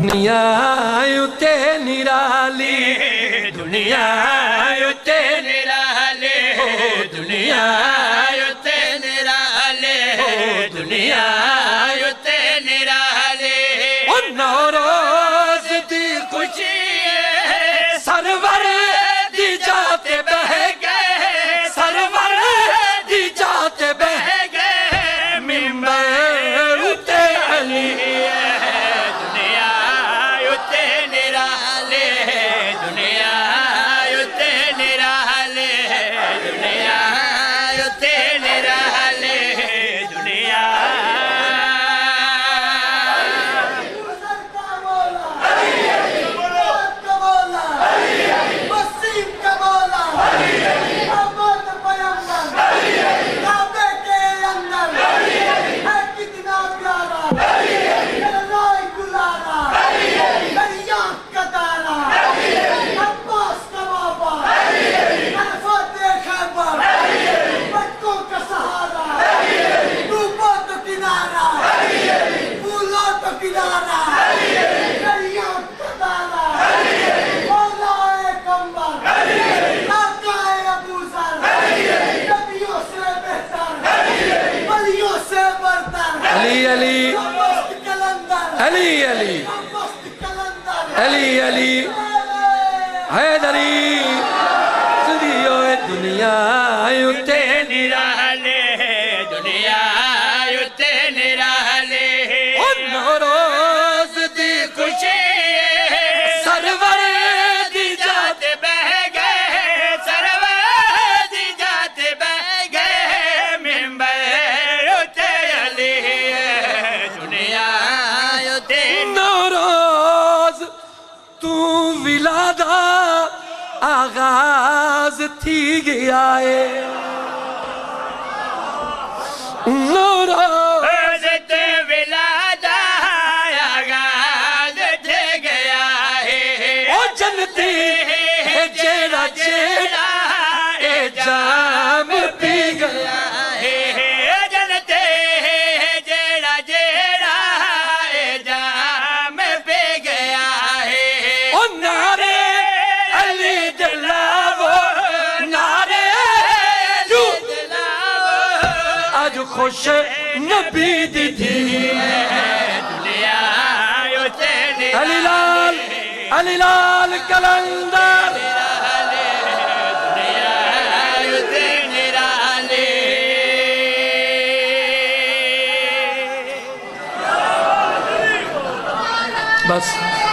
دنیا اتے نرالی دنیا اتے نرالی دنیا اتے نرالی دنیا اتے نرالی نوروز دی خوشی سرور دی جاتے بہ گئے سرور دی جاتے بہ گئے ممبر اتے علی دنیا اتے نرالی دنیا اتے نرالی دنیا اتے نرالی دنیا علی علی علی علی علی علی حیدری سدیو دنیا اتے نرالی دنیا اتے نرالی نوروز دی خوشی سرور دی جاتے بہ گئے سرور دی جاتے بہ گئے ممبر اتے علی نوروز تو ولادہ آغاز تھی گیا ہے نوروز تو ولادہ آغاز تھی گیا ہے او جنتی ہے جیڑا جیڑا اے جام پی گیا ہے خوش نبی دی تھی دنیا اتے نرالی علی لال کلندر دنیا اتے نرالی بس